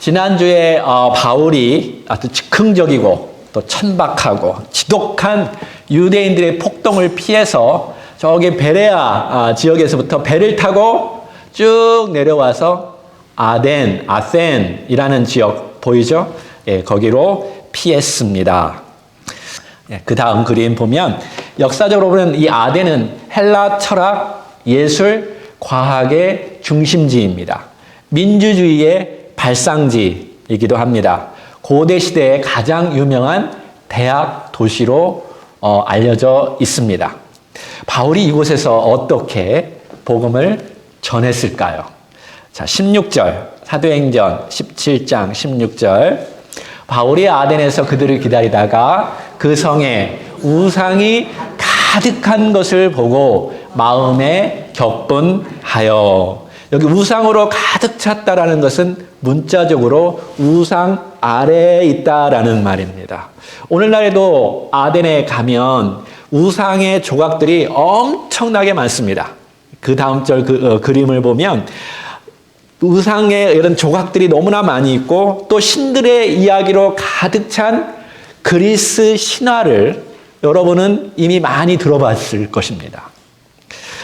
지난주에 바울이 아주 즉흥적이고 또 천박하고 지독한 유대인들의 폭동을 피해서 저기 베레아 지역에서부터 배를 타고 쭉 내려와서 아센이라는 지역 보이죠? 예, 거기로 피했습니다. 예, 그 다음 그림 보면 역사적으로 보면 이 아덴은 헬라 철학, 예술, 과학의 중심지입니다. 민주주의의 발상지이기도 합니다. 고대 시대의 가장 유명한 대학 도시로 알려져 있습니다. 바울이 이곳에서 어떻게 복음을 전했을까요? 자, 16절, 사도행전 17장 16절. 바울이 아덴에서 그들을 기다리다가 그 성에 우상이 가득한 것을 보고 마음에 격분하여. 여기 우상으로 가득 찼다라는 것은 문자적으로 우상 아래에 있다라는 말입니다. 오늘날에도 아덴에 가면 우상의 조각들이 엄청나게 많습니다. 그 다음 절 그림을 보면 우상의 이런 조각들이 너무나 많이 있고 또 신들의 이야기로 가득 찬 그리스 신화를 여러분은 이미 많이 들어봤을 것입니다.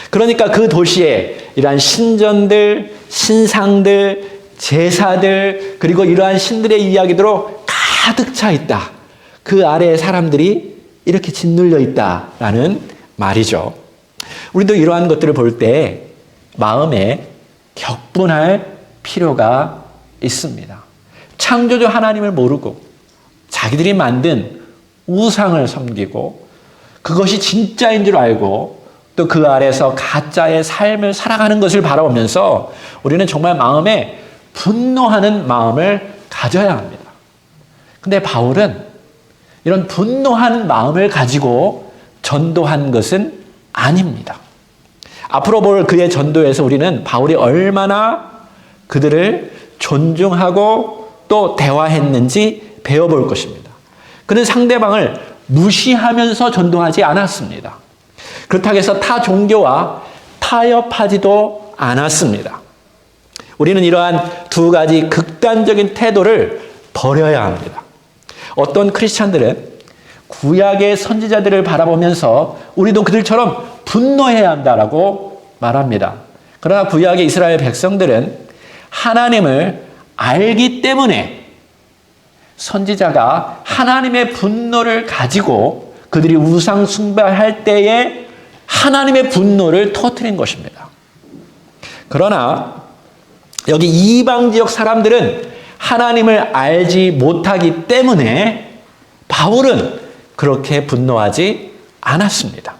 그러니까 그 도시에 이러한 신전들, 신상들, 제사들, 그리고 이러한 신들의 이야기들로 가득 차 있다. 그 아래에 사람들이 이렇게 짓눌려 있다라는 말이죠. 우리도 이러한 것들을 볼 때 마음에 격분할 필요가 있습니다. 창조주 하나님을 모르고 자기들이 만든 우상을 섬기고 그것이 진짜인 줄 알고 또 그 아래서 가짜의 삶을 살아가는 것을 바라보면서 우리는 정말 마음에 분노하는 마음을 가져야 합니다. 근데 바울은 이런 분노한 마음을 가지고 전도한 것은 아닙니다. 앞으로 볼 그의 전도에서 우리는 바울이 얼마나 그들을 존중하고 또 대화했는지 배워볼 것입니다. 그는 상대방을 무시하면서 전도하지 않았습니다. 그렇다고 해서 타 종교와 타협하지도 않았습니다. 우리는 이러한 두 가지 극단적인 태도를 버려야 합니다. 어떤 크리스찬들은 구약의 선지자들을 바라보면서 우리도 그들처럼 분노해야 한다라고 말합니다. 그러나 구약의 이스라엘 백성들은 하나님을 알기 때문에 선지자가 하나님의 분노를 가지고 그들이 우상 숭배할 때에 하나님의 분노를 터뜨린 것입니다. 그러나 여기 이방 지역 사람들은 하나님을 알지 못하기 때문에 바울은 그렇게 분노하지 않았습니다.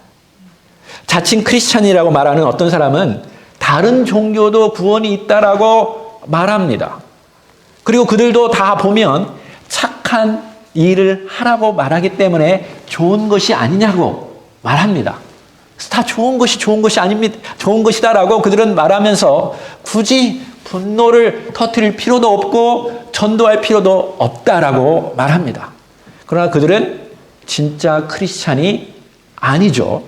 자칭 크리스찬이라고 말하는 어떤 사람은 다른 종교도 구원이 있다라고 말합니다. 그리고 그들도 다 보면 착한 일을 하라고 말하기 때문에 좋은 것이 아니냐고 말합니다. 다 좋은 것이 아닙니다. 좋은 것이다라고 그들은 말하면서 굳이 분노를 터뜨릴 필요도 없고 전도할 필요도 없다라고 말합니다. 그러나 그들은 진짜 크리스찬이 아니죠.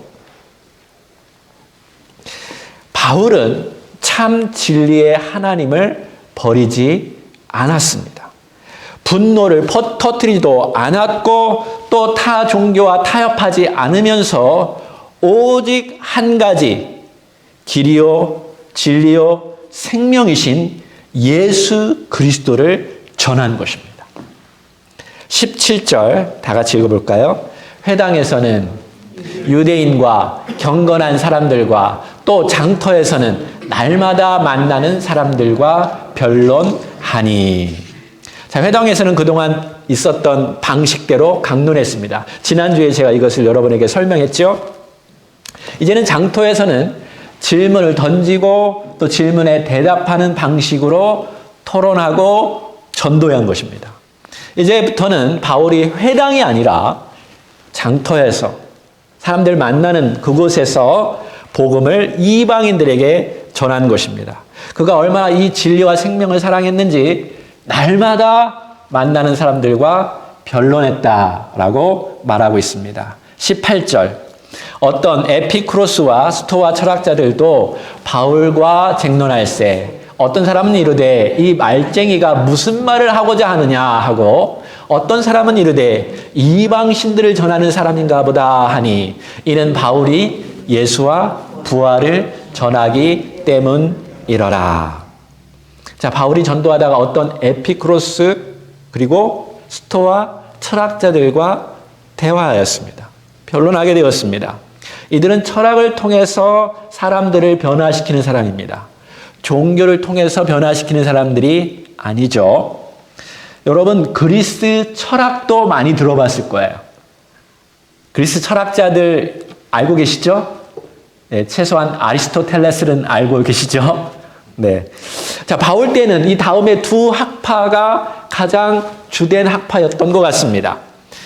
바울은 참 진리의 하나님을 버리지 않았습니다. 분노를 터뜨리지도 않았고 또 타 종교와 타협하지 않으면서 오직 한 가지 길이요 진리요 생명이신 예수 그리스도를 전한 것입니다. 17절 다 같이 읽어볼까요? 회당에서는 유대인과 경건한 사람들과 또 장터에서는 날마다 만나는 사람들과 변론하니. 자, 회당에서는 그동안 있었던 방식대로 강론했습니다. 지난주에 제가 이것을 여러분에게 설명했죠. 이제는 장터에서는 질문을 던지고 또 질문에 대답하는 방식으로 토론하고 전도한 것입니다. 이제부터는 바울이 회당이 아니라 장터에서 사람들 만나는 그곳에서 복음을 이방인들에게 전한 것입니다. 그가 얼마나 이 진리와 생명을 사랑했는지 날마다 만나는 사람들과 변론했다라고 말하고 있습니다. 18절 어떤 에피쿠로스와 스토아 철학자들도 바울과 쟁론할세 어떤 사람은 이르되 이 말쟁이가 무슨 말을 하고자 하느냐 하고 어떤 사람은 이르되 이방신들을 전하는 사람인가 보다 하니 이는 바울이 예수와 부활을 전하기 때문이러라. 자, 바울이 전도하다가 어떤 에피쿠로스 그리고 스토아 철학자들과 대화하였습니다. 변론하게 되었습니다. 이들은 철학을 통해서 사람들을 변화시키는 사람입니다. 종교를 통해서 변화시키는 사람들이 아니죠. 여러분, 그리스 철학도 많이 들어봤을 거예요. 그리스 철학자들 알고 계시죠? 네, 최소한 아리스토텔레스는 알고 계시죠? 네. 자, 바울 때는 이 다음에 두 학파가 가장 주된 학파였던 것 같습니다.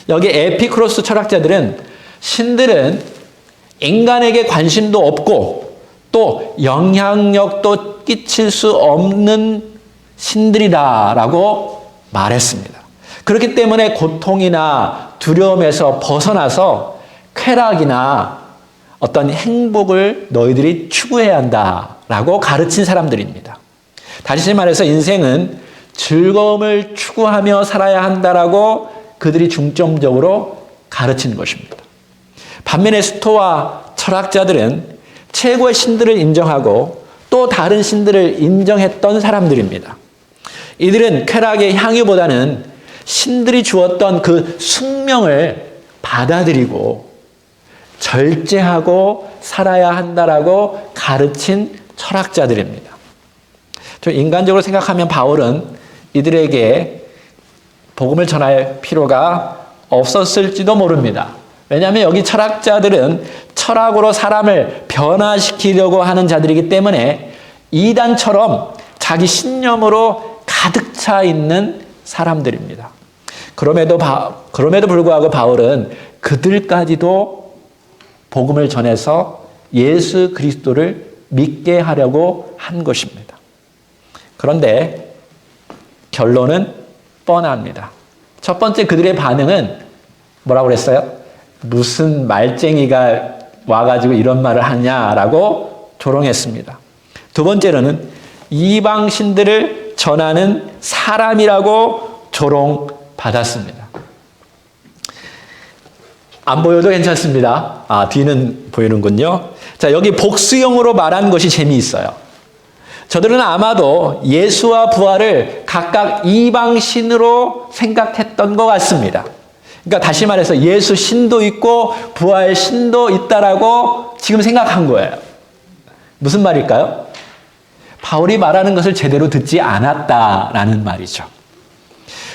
여기 에피쿠로스 철학자들은 신들은 인간에게 관심도 없고 또 영향력도 끼칠 수 없는 신들이다라고 말했습니다. 그렇기 때문에 고통이나 두려움에서 벗어나서 쾌락이나 어떤 행복을 너희들이 추구해야 한다라고 가르친 사람들입니다. 다시 말해서 인생은 즐거움을 추구하며 살아야 한다라고 그들이 중점적으로 가르친 것입니다. 반면에 스토아 철학자들은 최고의 신들을 인정하고 또 다른 신들을 인정했던 사람들입니다. 이들은 쾌락의 향유보다는 신들이 주었던 그 숙명을 받아들이고 절제하고 살아야 한다라고 가르친 철학자들입니다. 저 인간적으로 생각하면 바울은 이들에게 복음을 전할 필요가 없었을지도 모릅니다. 왜냐하면 여기 철학자들은 철학으로 사람을 변화시키려고 하는 자들이기 때문에 이단처럼 자기 신념으로 가득 차 있는 사람들입니다. 그럼에도 불구하고 바울은 그들까지도 복음을 전해서 예수 그리스도를 믿게 하려고 한 것입니다. 그런데 결론은 뻔합니다. 첫 번째 그들의 반응은 뭐라고 그랬어요? 무슨 말쟁이가 와가지고 이런 말을 하냐라고 조롱했습니다. 두 번째로는 이방신들을 전하는 사람이라고 조롱받았습니다. 안 보여도 괜찮습니다. 뒤는 보이는군요. 자, 여기 복수형으로 말한 것이 재미있어요. 저들은 아마도 예수와 부활을 각각 이방신으로 생각했던 것 같습니다. 그러니까 다시 말해서 예수 신도 있고 부활 신도 있다라고 지금 생각한 거예요. 무슨 말일까요? 바울이 말하는 것을 제대로 듣지 않았다라는 말이죠.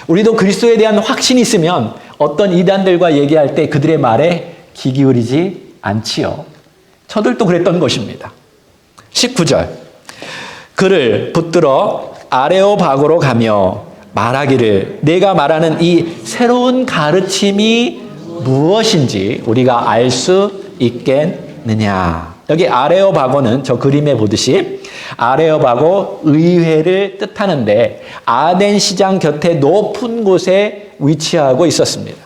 우리도 그리스도에 대한 확신이 있으면 어떤 이단들과 얘기할 때 그들의 말에 귀 기울이지 않지요. 저들도 그랬던 것입니다. 19절. 그를 붙들어 아레오바고로 가며 말하기를 내가 말하는 이 새로운 가르침이 무엇인지 우리가 알 수 있겠느냐. 여기 아레오바고는 저 그림에 보듯이 아레오바고 의회를 뜻하는데 아덴 시장 곁에 높은 곳에 위치하고 있었습니다.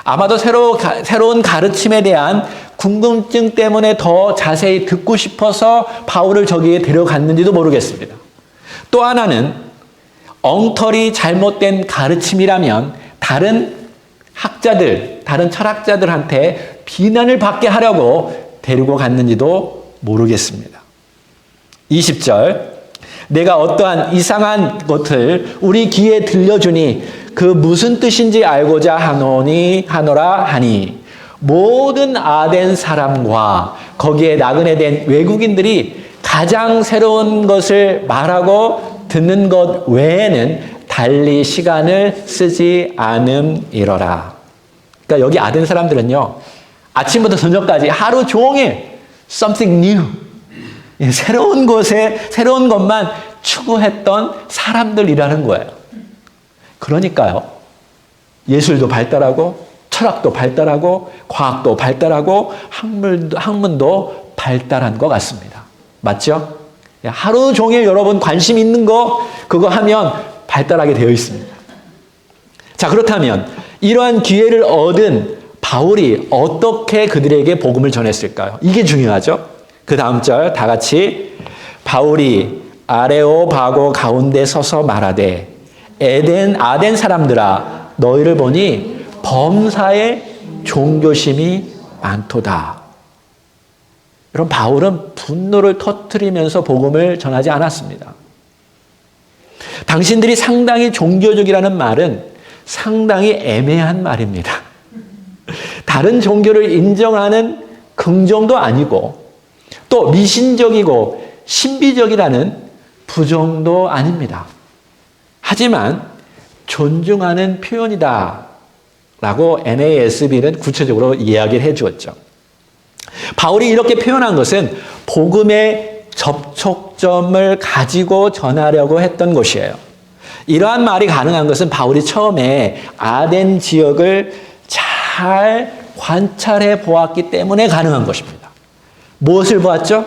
아마도 새로운 가르침에 대한 궁금증 때문에 더 자세히 듣고 싶어서 바울을 저기에 데려갔는지도 모르겠습니다. 또 하나는 엉터리 잘못된 가르침이라면 다른 학자들, 다른 철학자들한테 비난을 받게 하려고 데리고 갔는지도 모르겠습니다. 20절. 내가 어떠한 이상한 것을 우리 귀에 들려주니 그 무슨 뜻인지 알고자 하노라 하니 모든 아덴 사람과 거기에 나그네 된 외국인들이 가장 새로운 것을 말하고 듣는 것 외에는 달리 시간을 쓰지 않음이러라. 그러니까 여기 아덴 사람들은요, 아침부터 저녁까지 하루 종일 something new, 새로운 것만 추구했던 사람들이라는 거예요. 그러니까요, 예술도 발달하고 철학도 발달하고 과학도 발달하고 학문도 발달한 것 같습니다. 맞죠? 하루 종일 여러분 관심 있는 거 그거 하면 발달하게 되어 있습니다. 자, 그렇다면 이러한 기회를 얻은 바울이 어떻게 그들에게 복음을 전했을까요? 이게 중요하죠. 그 다음 절 다 같이 바울이 아레오바고 가운데 서서 말하되 아덴 사람들아 너희를 보니 범사에 종교심이 많도다. 여러분, 바울은 분노를 터뜨리면서 복음을 전하지 않았습니다. 당신들이 상당히 종교적이라는 말은 상당히 애매한 말입니다. 다른 종교를 인정하는 긍정도 아니고 또 미신적이고 신비적이라는 부정도 아닙니다. 하지만 존중하는 표현이다 라고 NASB는 구체적으로 이야기를 해 주었죠. 바울이 이렇게 표현한 것은 복음의 접촉점을 가지고 전하려고 했던 것이에요. 이러한 말이 가능한 것은 바울이 처음에 아덴 지역을 잘 관찰해 보았기 때문에 가능한 것입니다. 무엇을 보았죠?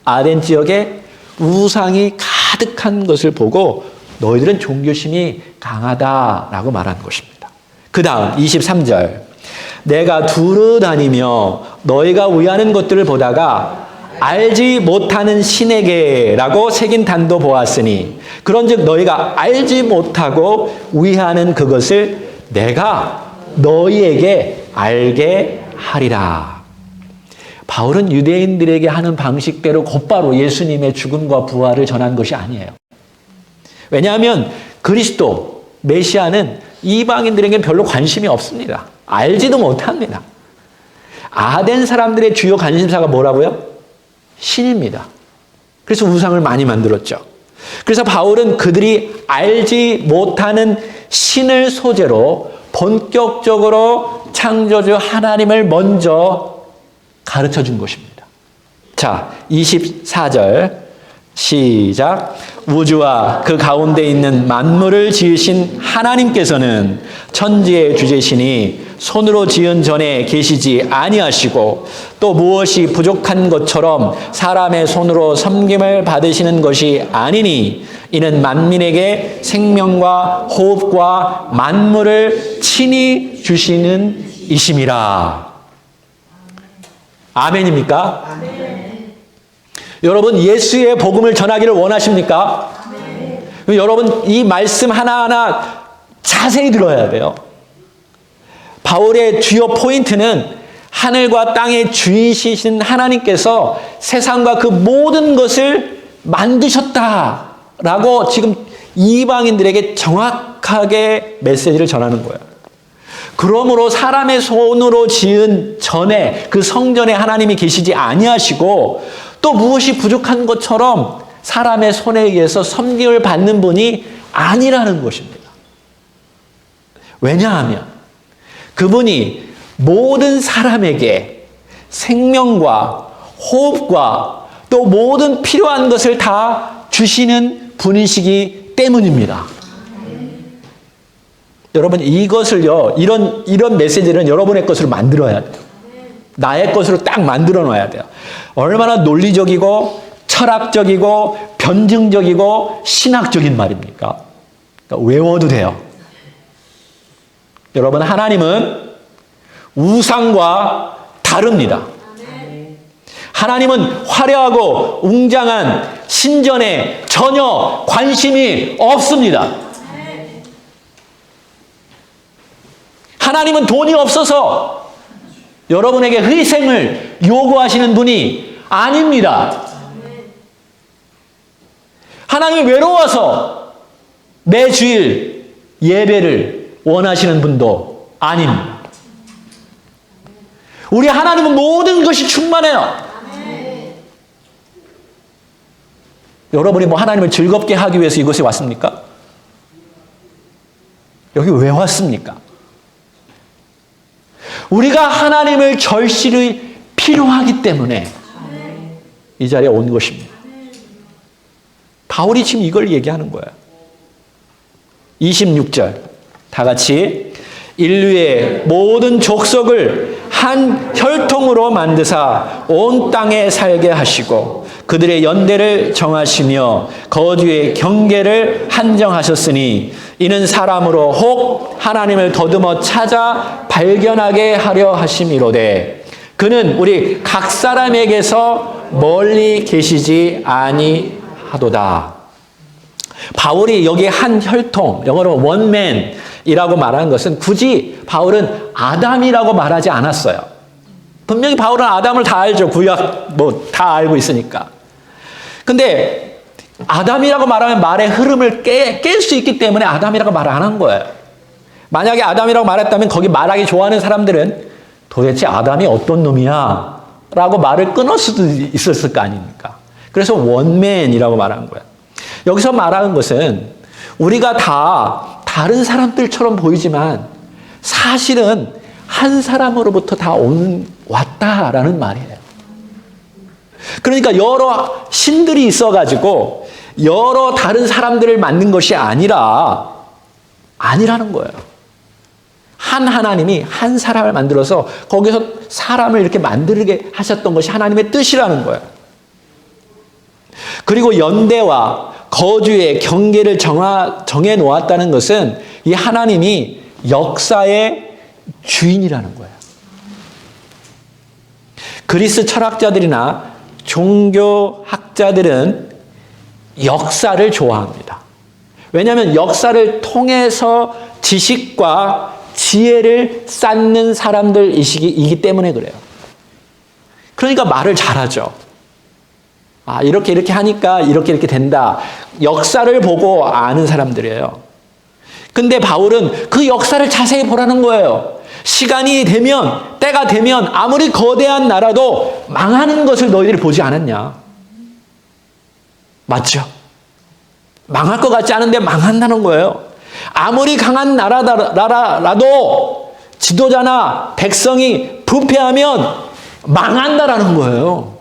아덴 지역에 우상이 가득한 것을 보고 너희들은 종교심이 강하다라고 말한 것입니다. 그 다음 23절, 내가 두루 다니며 너희가 위하는 것들을 보다가 알지 못하는 신에게라고 새긴 단도 보았으니 그런즉 너희가 알지 못하고 위하는 그것을 내가 너희에게 알게 하리라. 바울은 유대인들에게 하는 방식대로 곧바로 예수님의 죽음과 부활을 전한 것이 아니에요. 왜냐하면 그리스도, 메시아는 이방인들에게 별로 관심이 없습니다. 알지도 못합니다. 아덴 사람들의 주요 관심사가 뭐라고요? 신입니다. 그래서 우상을 많이 만들었죠. 그래서 바울은 그들이 알지 못하는 신을 소재로 본격적으로 창조주 하나님을 먼저 가르쳐 준 것입니다. 자, 24절 시작. 우주와 그 가운데 있는 만물을 지으신 하나님께서는 천지의 주제시니 손으로 지은 전에 계시지 아니하시고 또 무엇이 부족한 것처럼 사람의 손으로 섬김을 받으시는 것이 아니니 이는 만민에게 생명과 호흡과 만물을 친히 주시는 이심이라. 아멘입니까? 아멘. 여러분, 예수의 복음을 전하기를 원하십니까? 아멘. 여러분, 이 말씀 하나하나 자세히 들어야 돼요. 바울의 주요 포인트는 하늘과 땅의 주인이신 하나님께서 세상과 그 모든 것을 만드셨다라고 지금 이방인들에게 정확하게 메시지를 전하는 거예요. 그러므로 사람의 손으로 지은 전에 그 성전에 하나님이 계시지 아니하시고 또 무엇이 부족한 것처럼 사람의 손에 의해서 섬김을 받는 분이 아니라는 것입니다. 왜냐하면 그분이 모든 사람에게 생명과 호흡과 또 모든 필요한 것을 다 주시는 분이시기 때문입니다. 여러분, 이것을요, 이런 메시지는 여러분의 것으로 만들어야 돼요. 나의 것으로 딱 만들어 놔야 돼요. 얼마나 논리적이고 철학적이고 변증적이고 신학적인 말입니까? 그러니까 외워도 돼요. 여러분, 하나님은 우상과 다릅니다. 하나님은 화려하고 웅장한 신전에 전혀 관심이 없습니다. 하나님은 돈이 없어서 여러분에게 희생을 요구하시는 분이 아닙니다. 하나님이 외로워서 매 주일 예배를 원하시는 분도 아닙니다. 우리 하나님은 모든 것이 충만해요. 여러분이 뭐 하나님을 즐겁게 하기 위해서 이곳에 왔습니까? 여기 왜 왔습니까? 우리가 하나님을 절실히 필요하기 때문에 이 자리에 온 것입니다. 바울이 지금 이걸 얘기하는 거예요. 26절 다 같이 인류의 모든 족속을 한 혈통으로 만드사 온 땅에 살게 하시고 그들의 연대를 정하시며 거주의 경계를 한정하셨으니 이는 사람으로 혹 하나님을 더듬어 찾아 발견하게 하려 하심이로되 그는 우리 각 사람에게서 멀리 계시지 하도다. 바울이 여기 한 혈통, 영어로 원맨이라고 말하는 것은 굳이 바울은 아담이라고 말하지 않았어요. 분명히 바울은 아담을 다 알죠. 구약 다 알고 있으니까. 근데 아담이라고 말하면 말의 흐름을 깰 수 있기 때문에 아담이라고 말 안 한 거예요. 만약에 아담이라고 말했다면 거기 말하기 좋아하는 사람들은 도대체 아담이 어떤 놈이야? 라고 말을 끊을 수도 있었을 거 아닙니까? 그래서 원맨이라고 말한 거예요. 여기서 말하는 것은 우리가 다 다른 사람들처럼 보이지만 사실은 한 사람으로부터 다 왔다라는 말이에요. 그러니까 여러 신들이 있어가지고 여러 다른 사람들을 만든 것이 아니라는 거예요. 한 하나님이 한 사람을 만들어서 거기서 사람을 이렇게 만들게 하셨던 것이 하나님의 뜻이라는 거예요. 그리고 연대와 거주의 경계를 정해 놓았다는 것은 이 하나님이 역사의 주인이라는 거예요. 그리스 철학자들이나 종교학자들은 역사를 좋아합니다. 왜냐하면 역사를 통해서 지식과 지혜를 쌓는 사람들이기 때문에 그래요. 그러니까 말을 잘하죠. 이렇게 하니까 이렇게 된다. 역사를 보고 아는 사람들이에요. 근데 바울은 그 역사를 자세히 보라는 거예요. 시간이 되면, 때가 되면 아무리 거대한 나라도 망하는 것을 너희들이 보지 않았냐? 맞죠? 망할 것 같지 않은데 망한다는 거예요. 아무리 강한 나라라도 지도자나 백성이 부패하면 망한다라는 거예요.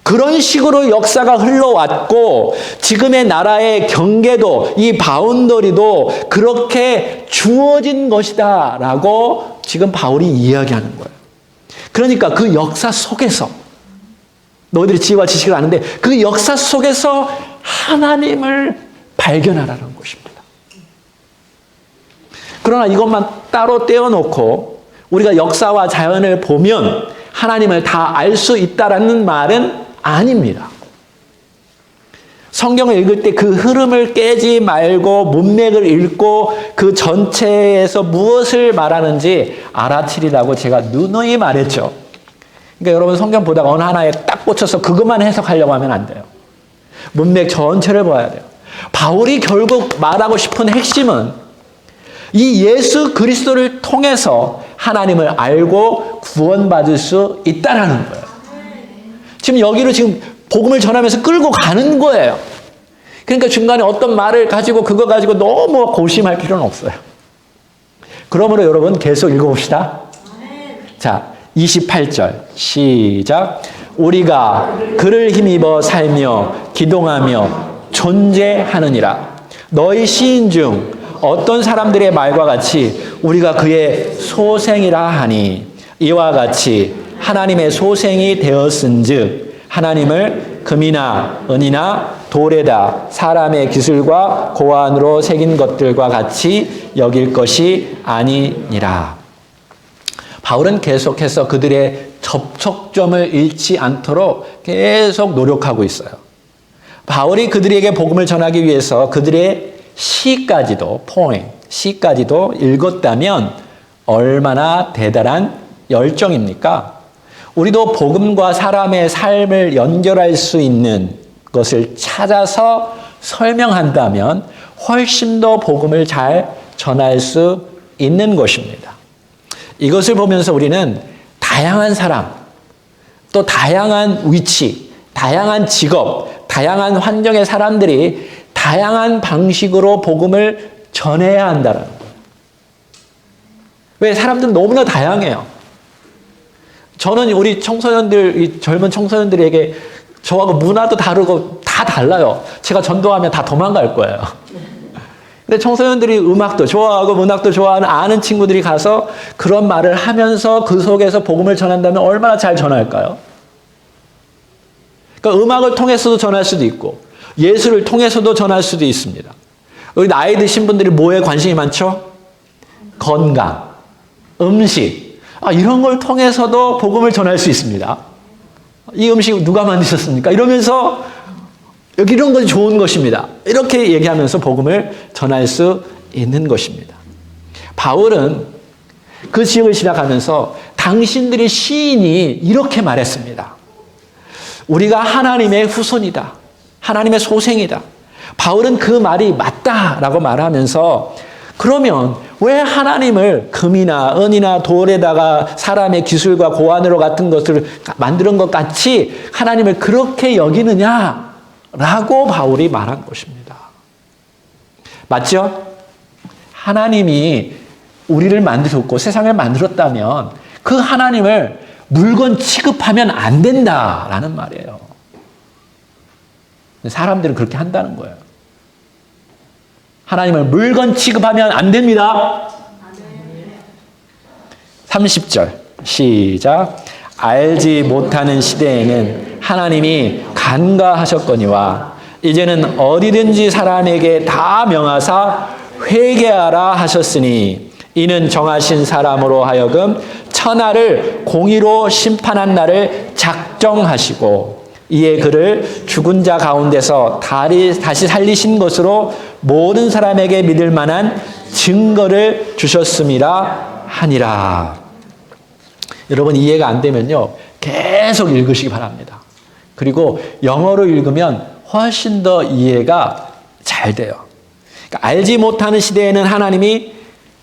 그런 식으로 역사가 흘러왔고 지금의 나라의 경계도 이 바운더리도 그렇게 주어진 것이다 라고 지금 바울이 이야기하는 거예요. 그러니까 그 역사 속에서 너희들이 지혜와 지식을 아는데 그 역사 속에서 하나님을 발견하라는 것입니다. 그러나 이것만 따로 떼어놓고 우리가 역사와 자연을 보면 하나님을 다 알 수 있다라는 말은 아닙니다. 성경을 읽을 때 그 흐름을 깨지 말고 문맥을 읽고 그 전체에서 무엇을 말하는지 알아채리라고 제가 누누이 말했죠. 그러니까 여러분 성경 보다가 어느 하나에 딱 꽂혀서 그것만 해석하려고 하면 안 돼요. 문맥 전체를 봐야 돼요. 바울이 결국 말하고 싶은 핵심은 이 예수 그리스도를 통해서 하나님을 알고 구원받을 수 있다라는 거예요. 지금 여기로 지금 복음을 전하면서 끌고 가는 거예요. 그러니까 중간에 어떤 말을 가지고 그거 가지고 너무 고심할 필요는 없어요. 그러므로 여러분 계속 읽어봅시다. 자, 28절 시작. 우리가 그를 힘입어 살며 기동하며 존재하느니라. 너희 시인 중 어떤 사람들의 말과 같이 우리가 그의 소생이라 하니 이와 같이 하나님의 소생이 되었은즉 하나님을 금이나 은이나 돌에다 사람의 기술과 고안으로 새긴 것들과 같이 여길 것이 아니니라. 바울은 계속해서 그들의 접촉점을 잃지 않도록 계속 노력하고 있어요. 바울이 그들에게 복음을 전하기 위해서 그들의 시까지도 시까지도 읽었다면 얼마나 대단한 열정입니까? 우리도 복음과 사람의 삶을 연결할 수 있는 것을 찾아서 설명한다면 훨씬 더 복음을 잘 전할 수 있는 것입니다. 이것을 보면서 우리는 다양한 사람, 또 다양한 위치, 다양한 직업, 다양한 환경의 사람들이 다양한 방식으로 복음을 전해야 한다는 거예요. 왜? 사람들은 너무나 다양해요. 저는 우리 청소년들, 젊은 청소년들에게 저하고 문화도 다르고 다 달라요. 제가 전도하면 다 도망갈 거예요. 근데 청소년들이 음악도 좋아하고 문학도 좋아하는 아는 친구들이 가서 그런 말을 하면서 그 속에서 복음을 전한다면 얼마나 잘 전할까요? 그러니까 음악을 통해서도 전할 수도 있고 예술을 통해서도 전할 수도 있습니다. 우리 나이 드신 분들이 뭐에 관심이 많죠? 건강, 음식, 이런 걸 통해서도 복음을 전할 수 있습니다. 이 음식 누가 만드셨습니까? 이러면서 여기 이런 것이 좋은 것입니다. 이렇게 얘기하면서 복음을 전할 수 있는 것입니다. 바울은 그 지역을 시작하면서 당신들의 시인이 이렇게 말했습니다. 우리가 하나님의 후손이다. 하나님의 소생이다. 바울은 그 말이 맞다라고 말하면서 그러면 왜 하나님을 금이나 은이나 돌에다가 사람의 기술과 고안으로 같은 것을 만드는 것 같이 하나님을 그렇게 여기느냐라고 바울이 말한 것입니다. 맞죠? 하나님이 우리를 만드셨고 세상을 만들었다면 그 하나님을 물건 취급하면 안 된다라는 말이에요. 사람들은 그렇게 한다는 거예요. 하나님을 물건 취급하면 안 됩니다. 30절 시작. 알지 못하는 시대에는 하나님이 간과하셨거니와 이제는 어디든지 사람에게 다 명하사 회개하라 하셨으니 이는 정하신 사람으로 하여금 천하를 공의로 심판한 날을 작정하시고 이에 그를 죽은 자 가운데서 다시 살리신 것으로 모든 사람에게 믿을 만한 증거를 주셨음이라 하니라. 여러분 이해가 안 되면요 계속 읽으시기 바랍니다. 그리고 영어로 읽으면 훨씬 더 이해가 잘 돼요. 그러니까 알지 못하는 시대에는 하나님이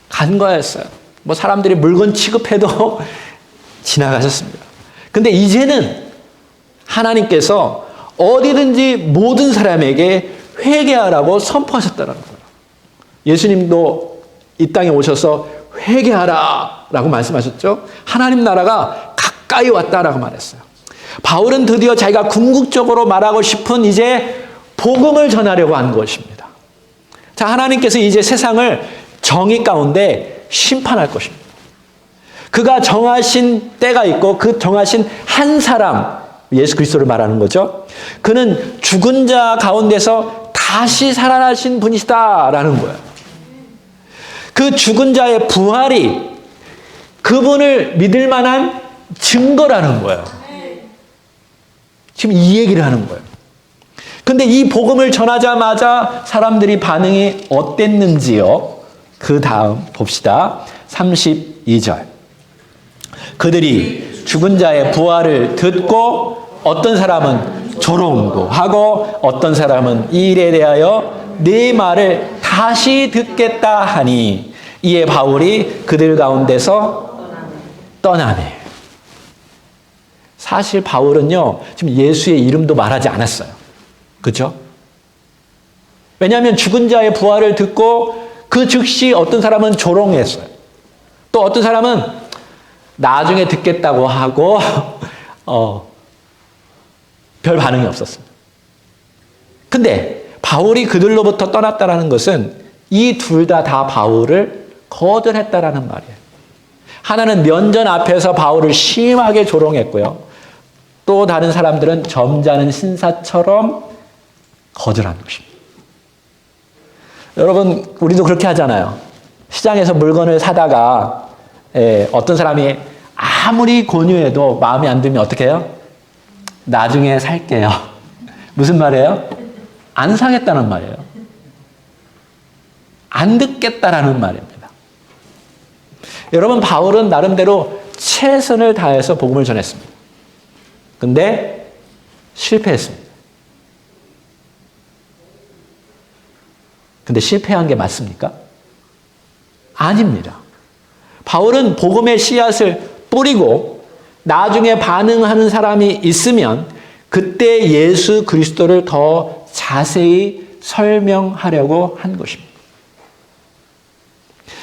간과했어요. 뭐 사람들이 물건 취급해도 지나가셨습니다. 근데 이제는 하나님께서 어디든지 모든 사람에게 회개하라고 선포하셨다는 거예요. 예수님도 이 땅에 오셔서 회개하라 라고 말씀하셨죠. 하나님 나라가 가까이 왔다라고 말했어요. 바울은 드디어 자기가 궁극적으로 말하고 싶은 이제 복음을 전하려고 한 것입니다. 자, 하나님께서 이제 세상을 정의 가운데 심판할 것입니다. 그가 정하신 때가 있고 그 정하신 한 사람, 예수 그리스도를 말하는 거죠. 그는 죽은 자 가운데서 다시 살아나신 분이시다라는 거예요. 그 죽은 자의 부활이 그분을 믿을 만한 증거라는 거예요. 지금 이 얘기를 하는 거예요. 근데 이 복음을 전하자마자 사람들이 반응이 어땠는지요? 그 다음 봅시다. 32절. 그들이 죽은 자의 부활을 듣고 어떤 사람은 조롱도 하고 어떤 사람은 이 일에 대하여 네 말을 다시 듣겠다 하니 이에 바울이 그들 가운데서 떠나네. 사실 바울은요 지금 예수의 이름도 말하지 않았어요. 그렇죠? 왜냐하면 죽은 자의 부활을 듣고 그 즉시 어떤 사람은 조롱했어요. 또 어떤 사람은 나중에 듣겠다고 하고 별 반응이 없었습니다. 근데 바울이 그들로부터 떠났다라는 것은 이 둘 다 바울을 거절했다라는 말이에요. 하나는 면전 앞에서 바울을 심하게 조롱했고요. 또 다른 사람들은 점잖은 신사처럼 거절한 것입니다. 여러분 우리도 그렇게 하잖아요. 시장에서 물건을 사다가 어떤 사람이 아무리 권유해도 마음에 안 들면 어떻게 해요? 나중에 살게요. 무슨 말이에요? 안 사겠다는 말이에요. 안 듣겠다라는 말입니다. 여러분 바울은 나름대로 최선을 다해서 복음을 전했습니다. 근데 실패했습니다. 근데 실패한 게 맞습니까? 아닙니다. 바울은 복음의 씨앗을 뿌리고 나중에 반응하는 사람이 있으면 그때 예수 그리스도를 더 자세히 설명하려고 한 것입니다.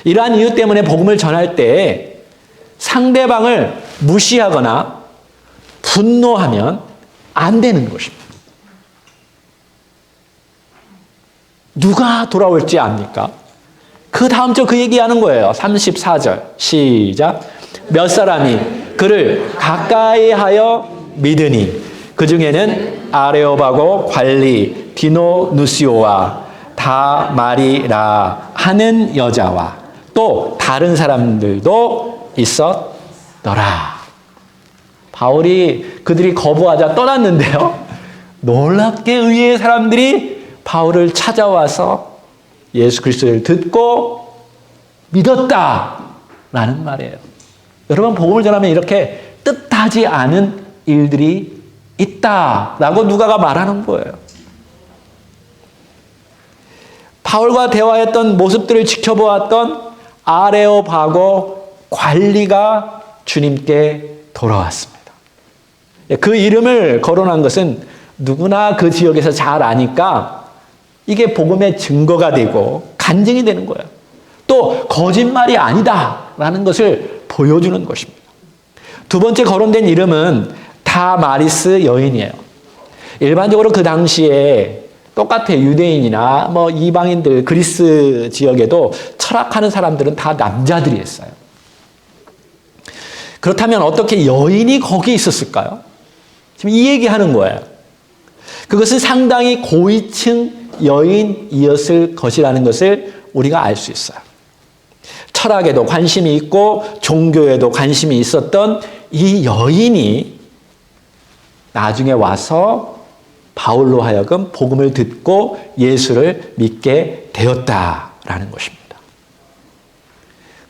이러한 이유 때문에 복음을 전할 때 상대방을 무시하거나 분노하면 안 되는 것입니다. 누가 돌아올지 압니까? 그 다음 절 그 얘기하는 거예요. 34절 시작. 몇 사람이 그를 가까이 하여 믿으니 그 중에는 아레오바고 관리 디노누시오와 다마리라 하는 여자와 또 다른 사람들도 있었더라. 바울이 그들이 거부하자 떠났는데요. 놀랍게 의외의 사람들이 바울을 찾아와서 예수 그리스도를 듣고 믿었다라는 말이에요. 여러분, 복음을 전하면 이렇게 뜻하지 않은 일들이 있다라고 누가가 말하는 거예요. 바울과 대화했던 모습들을 지켜보았던 아레오바고 관리가 주님께 돌아왔습니다. 그 이름을 거론한 것은 누구나 그 지역에서 잘 아니까 이게 복음의 증거가 되고 간증이 되는 거예요. 또 거짓말이 아니다라는 것을 보여주는 것입니다. 두 번째 거론된 이름은 다마리스 여인이에요. 일반적으로 그 당시에 똑같아요. 유대인이나 뭐 이방인들, 그리스 지역에도 철학하는 사람들은 다 남자들이었어요. 그렇다면 어떻게 여인이 거기 있었을까요? 지금 이 얘기하는 거예요. 그것은 상당히 고위층 여인이었을 것이라는 것을 우리가 알 수 있어요. 철학에도 관심이 있고 종교에도 관심이 있었던 이 여인이 나중에 와서 바울로 하여금 복음을 듣고 예수를 믿게 되었다라는 것입니다.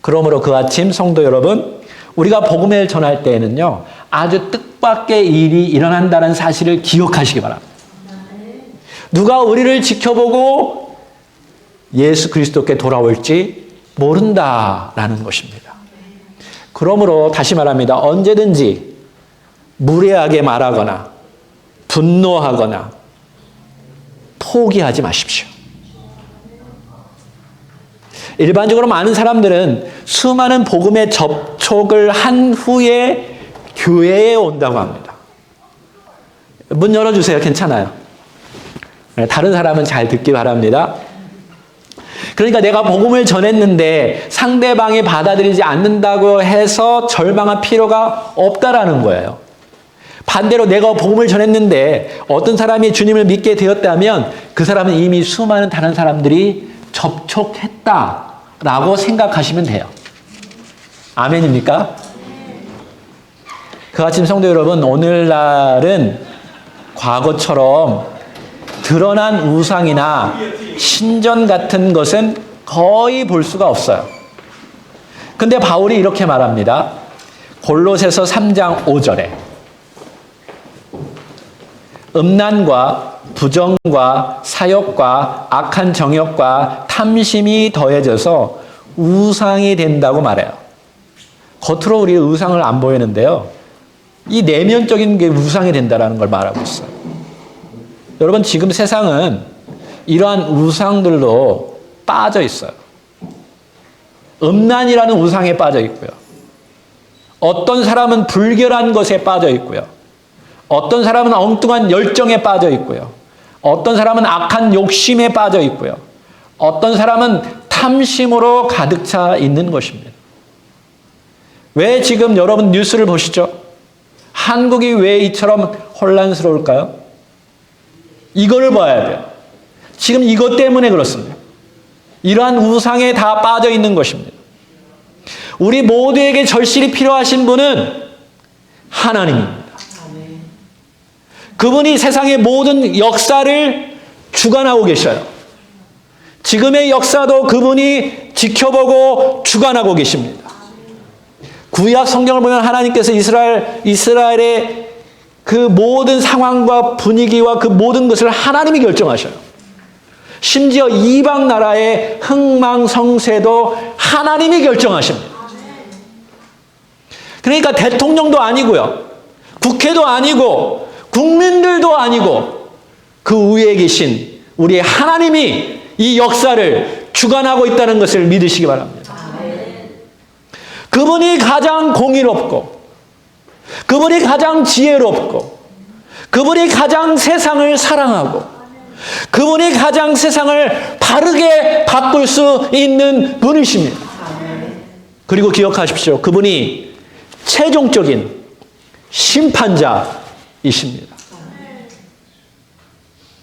그러므로 그 아침 성도 여러분, 우리가 복음을 전할 때에는요, 아주 뜻밖의 일이 일어난다는 사실을 기억하시기 바랍니다. 누가 우리를 지켜보고 예수 그리스도께 돌아올지 모른다라는 것입니다. 그러므로 다시 말합니다. 언제든지 무례하게 말하거나 분노하거나 포기하지 마십시오. 일반적으로 많은 사람들은 수많은 복음에 접촉을 한 후에 교회에 온다고 합니다. 문 열어주세요. 괜찮아요. 다른 사람은 잘 듣기 바랍니다. 그러니까 내가 복음을 전했는데 상대방이 받아들이지 않는다고 해서 절망할 필요가 없다라는 거예요. 반대로 내가 복음을 전했는데 어떤 사람이 주님을 믿게 되었다면 그 사람은 이미 수많은 다른 사람들이 접촉했다라고 생각하시면 돼요. 아멘입니까? 그 아침 성도 여러분, 오늘날은 과거처럼 드러난 우상이나 신전 같은 것은 거의 볼 수가 없어요. 근데 바울이 이렇게 말합니다. 골로새서 3장 5절에 음란과 부정과 사욕과 악한 정욕과 탐심이 더해져서 우상이 된다고 말해요. 겉으로 우리 우상을 안 보이는데요. 이 내면적인 게 우상이 된다는 걸 말하고 있어요. 여러분, 지금 세상은 이러한 우상들로 빠져 있어요. 음란이라는 우상에 빠져 있고요. 어떤 사람은 불결한 것에 빠져 있고요. 어떤 사람은 엉뚱한 열정에 빠져 있고요. 어떤 사람은 악한 욕심에 빠져 있고요. 어떤 사람은 탐심으로 가득 차 있는 것입니다. 왜 지금 여러분 뉴스를 보시죠? 한국이 왜 이처럼 혼란스러울까요? 이거를 봐야 돼요. 지금 이것 때문에 그렇습니다. 이러한 우상에 다 빠져 있는 것입니다. 우리 모두에게 절실히 필요하신 분은 하나님입니다. 그분이 세상의 모든 역사를 주관하고 계셔요. 지금의 역사도 그분이 지켜보고 주관하고 계십니다. 구약 성경을 보면 하나님께서 이스라엘의 그 모든 상황과 분위기와 그 모든 것을 하나님이 결정하셔요. 심지어 이방 나라의 흥망성쇠도 하나님이 결정하십니다. 그러니까 대통령도 아니고요. 국회도 아니고 국민들도 아니고 그 위에 계신 우리 하나님이 이 역사를 주관하고 있다는 것을 믿으시기 바랍니다. 그분이 가장 공의롭고 그분이 가장 지혜롭고 그분이 가장 세상을 사랑하고 그분이 가장 세상을 바르게 바꿀 수 있는 분이십니다. 그리고 기억하십시오. 그분이 최종적인 심판자이십니다.